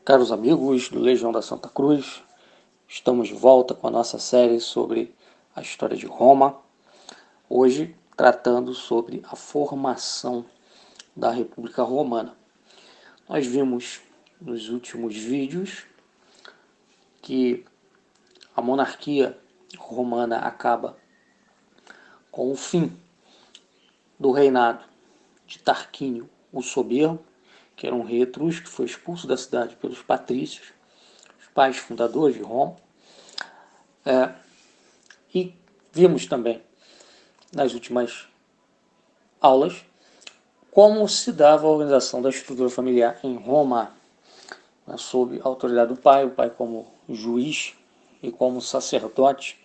Caros amigos do Legião da Santa Cruz, estamos de volta com a nossa série sobre a história de Roma, hoje tratando sobre a formação da República Romana. Nós vimos nos últimos vídeos que a monarquia romana acaba com o fim do reinado de Tarquínio o Soberbo, que era um rei etrusco que foi expulso da cidade pelos patrícios, os pais fundadores de Roma. E vimos também, nas últimas aulas, como se dava a organização da estrutura familiar em Roma, sob a autoridade do pai, o pai como juiz e como sacerdote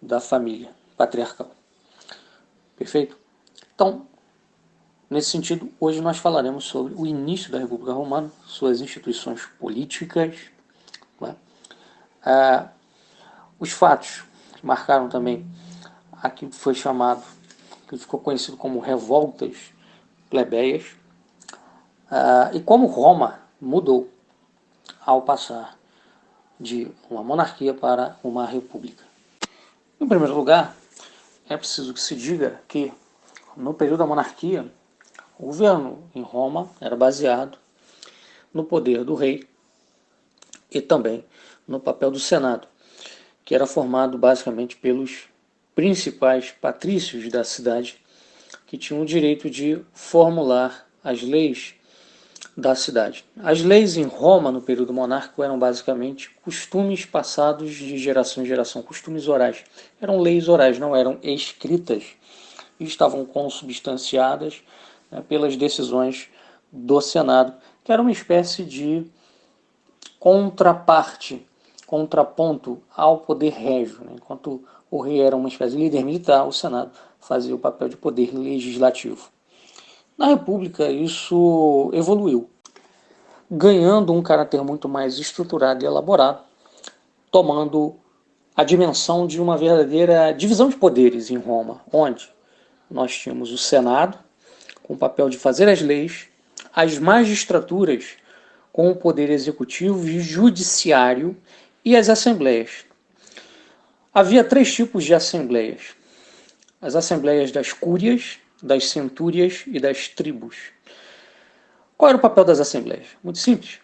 da família patriarcal. Perfeito? Então, nesse sentido, hoje nós falaremos sobre o início da República Romana, suas instituições políticas, os fatos que marcaram também aquilo que foi chamado, que ficou conhecido como revoltas plebeias, e como Roma mudou ao passar de uma monarquia para uma república. Em primeiro lugar, é preciso que se diga que no período da monarquia, o governo em Roma era baseado no poder do rei e também no papel do Senado, que era formado basicamente pelos principais patrícios da cidade, que tinham o direito de formular as leis da cidade. As leis em Roma, no período monárquico, eram basicamente costumes passados de geração em geração, costumes orais. Eram leis orais, não eram escritas, e estavam consubstanciadas pelas decisões do Senado, que era uma espécie de contraponto ao poder régio. Enquanto o rei era uma espécie de líder militar, o Senado fazia o papel de poder legislativo. Na República, isso evoluiu, ganhando um caráter muito mais estruturado e elaborado, tomando a dimensão de uma verdadeira divisão de poderes em Roma, onde nós tínhamos o Senado, com o papel de fazer as leis, as magistraturas, com o poder executivo e judiciário, e as assembleias. Havia 3 tipos de assembleias: as assembleias das cúrias, das centúrias e das tribos. Qual era o papel das assembleias? Muito simples.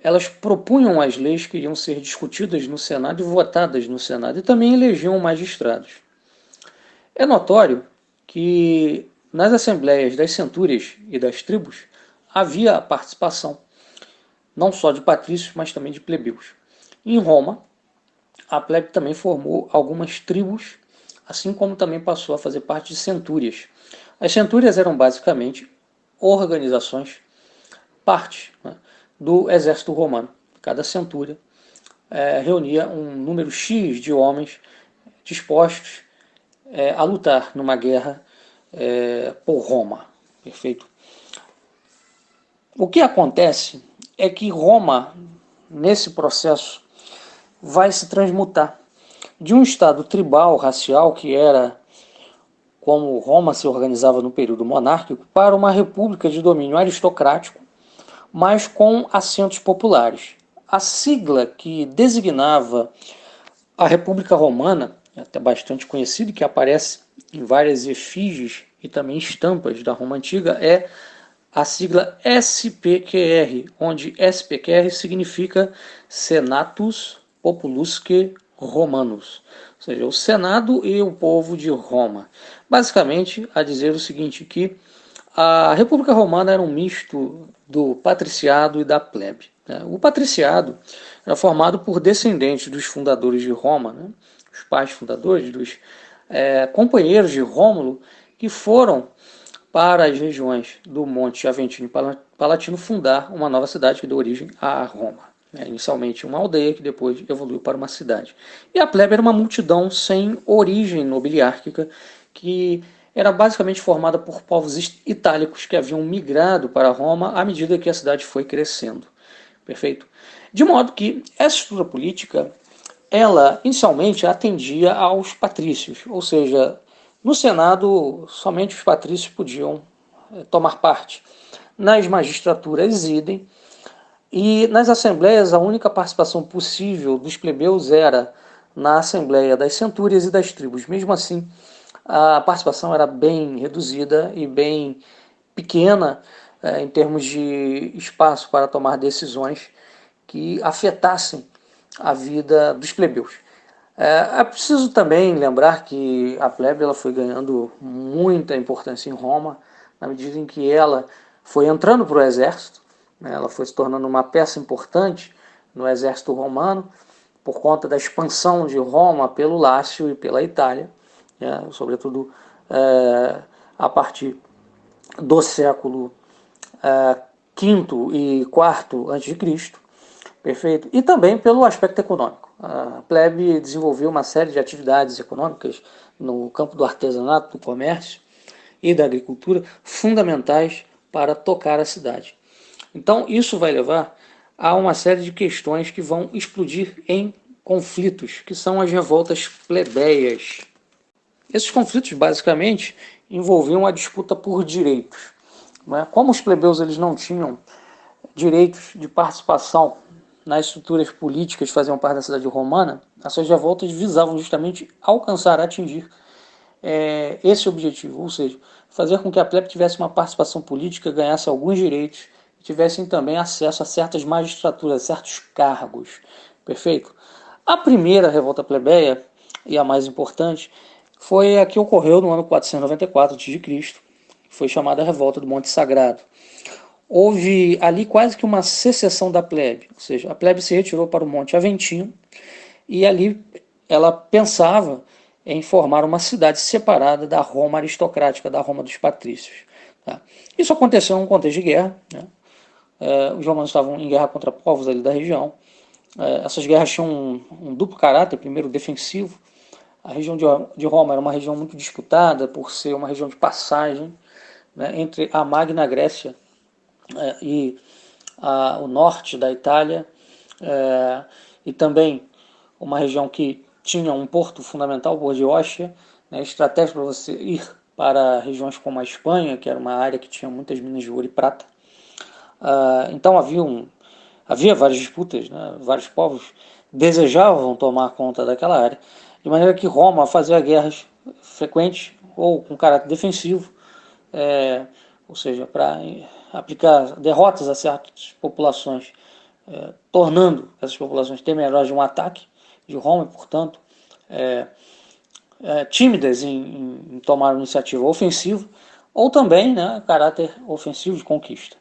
Elas propunham as leis que iriam ser discutidas no Senado e votadas no Senado, e também elegiam magistrados. É notório que nas assembleias das centúrias e das tribos havia a participação não só de patrícios, mas também de plebeus. Em Roma, a plebe também formou algumas tribos, assim como também passou a fazer parte de centúrias. As centúrias eram basicamente organizações, partes do exército romano. Cada centúria reunia um número X de homens dispostos a lutar numa guerra por Roma. Perfeito? O que acontece é que Roma, nesse processo, vai se transmutar de um estado tribal, racial, que era como Roma se organizava no período monárquico, para uma república de domínio aristocrático, mas com assentos populares. A sigla que designava a República Romana, até bastante conhecida, que aparece em várias efígies e também estampas da Roma Antiga, é a sigla SPQR, onde SPQR significa Senatus Populusque Romanus, ou seja, o Senado e o povo de Roma. Basicamente, a dizer o seguinte, que a República Romana era um misto do patriciado e da plebe. O patriciado era formado por descendentes dos fundadores de Roma, os pais fundadores, dos companheiros de Rômulo, que foram para as regiões do Monte Aventino e Palatino fundar uma nova cidade que deu origem a Roma. Inicialmente uma aldeia que depois evoluiu para uma cidade. E a plebe era uma multidão sem origem nobiliárquica que era basicamente formada por povos itálicos que haviam migrado para Roma à medida que a cidade foi crescendo. Perfeito? De modo que essa estrutura política, ela inicialmente atendia aos patrícios, ou seja, no Senado somente os patrícios podiam tomar parte. Nas magistraturas idem, E nas assembleias, a única participação possível dos plebeus era na assembleia das centúrias e das tribos. Mesmo assim, a participação era bem reduzida e bem pequena em termos de espaço para tomar decisões que afetassem a vida dos plebeus. É preciso também lembrar que a plebe ela foi ganhando muita importância em Roma, na medida em que ela foi entrando para o exército, né, ela foi se tornando uma peça importante no exército romano, por conta da expansão de Roma pelo Lácio e pela Itália, né, sobretudo a partir do século quinto e quarto antes de Cristo, perfeito? E também pelo aspecto econômico. A plebe desenvolveu uma série de atividades econômicas no campo do artesanato, do comércio e da agricultura, fundamentais para tocar a cidade. Então, isso vai levar a uma série de questões que vão explodir em conflitos, que são as revoltas plebeias. Esses conflitos, basicamente, envolviam a disputa por direitos. Como os plebeus eles não tinham direitos de participação nas estruturas políticas que faziam parte da cidade romana, as suas revoltas visavam justamente alcançar, atingir esse objetivo, ou seja, fazer com que a plebe tivesse uma participação política, ganhasse alguns direitos e tivessem também acesso a certas magistraturas, a certos cargos. Perfeito? A primeira revolta plebeia, e a mais importante, foi a que ocorreu no ano 494 a.C., que foi chamada Revolta do Monte Sagrado. Houve ali quase que uma secessão da plebe, ou seja, a plebe se retirou para o Monte Aventino e ali ela pensava em formar uma cidade separada da Roma aristocrática, da Roma dos patrícios. Tá? Isso aconteceu num contexto de guerra, né? Os romanos estavam em guerra contra povos ali da região. Essas guerras tinham um duplo caráter, primeiro defensivo. A região de Roma era uma região muito disputada por ser uma região de passagem, né, entre a Magna Grécia e o norte da Itália, e também uma região que tinha um porto fundamental, o Porto de Ostia, né, estratégia para você ir para regiões como a Espanha, que era uma área que tinha muitas minas de ouro e prata. Então havia várias disputas, né, vários povos desejavam tomar conta daquela área, de maneira que Roma fazia guerras frequentes ou com caráter defensivo, ou seja, para aplicar derrotas a certas populações, tornando essas populações temerosas de um ataque de Roma e, portanto, tímidas em tomar uma iniciativa ofensiva, ou também, né, caráter ofensivo de conquista.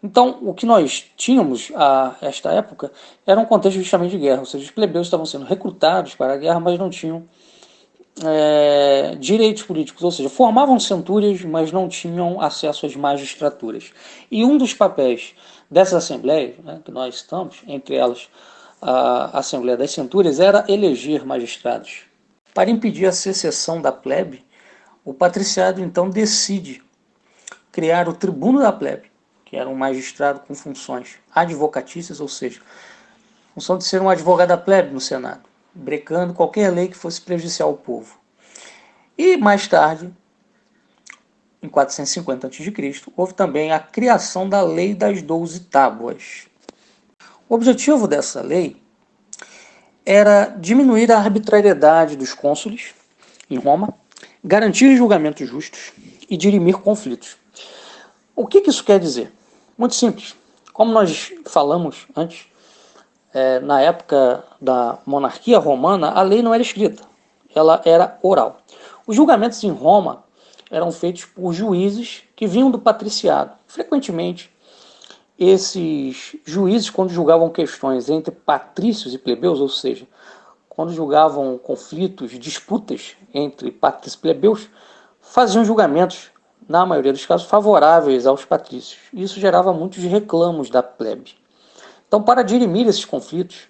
Então, o que nós tínhamos a esta época era um contexto justamente de guerra, ou seja, os plebeus estavam sendo recrutados para a guerra, mas não tinham direitos políticos, ou seja, formavam centúrias, mas não tinham acesso às magistraturas. E um dos papéis dessas assembleias, né, que nós estamos, entre elas a Assembleia das Centúrias, era eleger magistrados. Para impedir a secessão da plebe, o patriciado então decide criar o tribuno da plebe, que era um magistrado com funções advocatícias, ou seja, função de ser um advogado da plebe no Senado, brecando qualquer lei que fosse prejudicial ao povo. E mais tarde, em 450 a.C., houve também a criação da Lei das 12 Tábuas. O objetivo dessa lei era diminuir a arbitrariedade dos cônsules em Roma, garantir julgamentos justos e dirimir conflitos. O que isso quer dizer? Muito simples. Como nós falamos antes, na época da monarquia romana, a lei não era escrita, ela era oral. Os julgamentos em Roma eram feitos por juízes que vinham do patriciado. Frequentemente, esses juízes, quando julgavam questões entre patrícios e plebeus, ou seja, quando julgavam conflitos, disputas entre patrícios e plebeus, faziam julgamentos, na maioria dos casos, favoráveis aos patrícios. Isso gerava muitos reclamos da plebe. Então, para dirimir esses conflitos,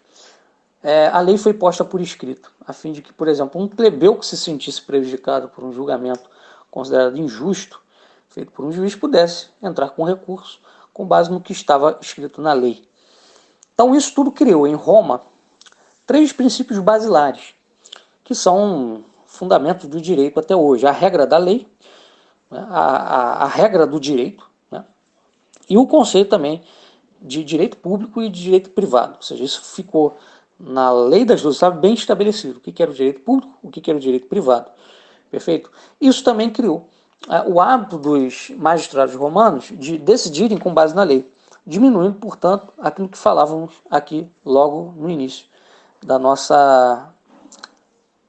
a lei foi posta por escrito, a fim de que, por exemplo, um plebeu que se sentisse prejudicado por um julgamento considerado injusto, feito por um juiz, pudesse entrar com recurso com base no que estava escrito na lei. Então, isso tudo criou em Roma 3 princípios basilares, que são fundamentos do direito até hoje: a regra da lei, né, a regra do direito, né, e o conceito também de direito público e de direito privado, ou seja, isso ficou na lei das duas estados bem estabelecido, o que era o direito público, o que era o direito privado, perfeito? Isso também criou o hábito dos magistrados romanos de decidirem com base na lei, diminuindo, portanto, aquilo que falávamos aqui logo no início da nossa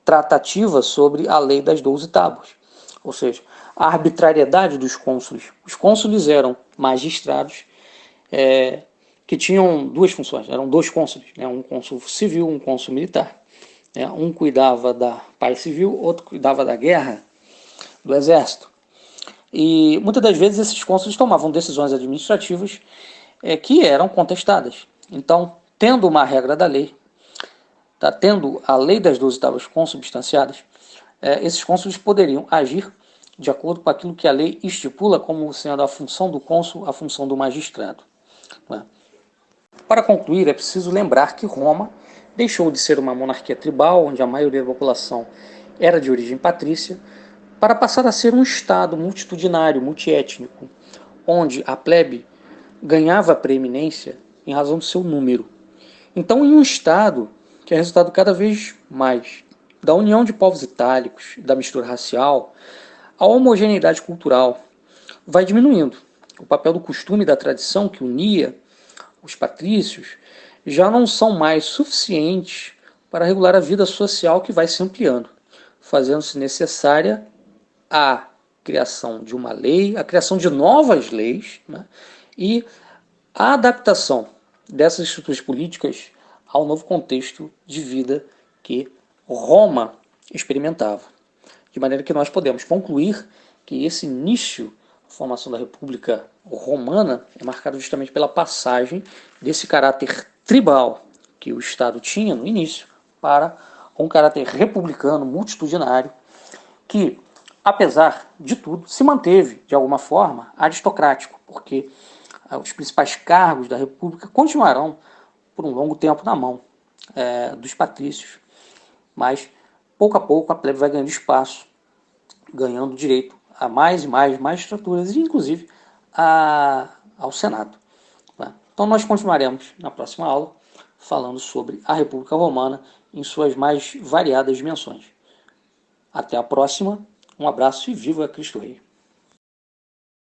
tratativa sobre a lei das 12 tábuas, ou seja, a arbitrariedade dos cônsules. Os cônsules eram magistrados que tinham duas funções, eram dois cônsules, né? Um cônsul civil, um cônsul militar. Né? Um cuidava da paz civil, outro cuidava da guerra, do exército. E muitas das vezes esses cônsules tomavam decisões administrativas que eram contestadas. Então, tendo uma regra da lei, tendo a lei das 12 tábuas consubstanciadas, esses cônsules poderiam agir de acordo com aquilo que a lei estipula como sendo a função do cônsul, a função do magistrado. Né? Para concluir, é preciso lembrar que Roma deixou de ser uma monarquia tribal, onde a maioria da população era de origem patrícia, para passar a ser um Estado multitudinário, multiétnico, onde a plebe ganhava preeminência em razão do seu número. Então, em um Estado que é resultado cada vez mais da união de povos itálicos, da mistura racial, a homogeneidade cultural vai diminuindo. O papel do costume e da tradição que unia os patrícios já não são mais suficientes para regular a vida social que vai se ampliando, fazendo-se necessária a criação de uma lei, a criação de novas leis, né, e a adaptação dessas estruturas políticas ao novo contexto de vida que Roma experimentava. De maneira que nós podemos concluir que esse início da formação da República Romana é marcado justamente pela passagem desse caráter tribal que o Estado tinha no início para um caráter republicano, multitudinário, que, apesar de tudo, se manteve, de alguma forma, aristocrático, porque os principais cargos da República continuarão por um longo tempo na mão dos patrícios, mas pouco a pouco a plebe vai ganhando espaço, ganhando direito a mais e mais magistraturas e inclusive ao Senado. Né? Então nós continuaremos na próxima aula falando sobre a República Romana em suas mais variadas dimensões. Até a próxima, um abraço e viva Cristo Rei!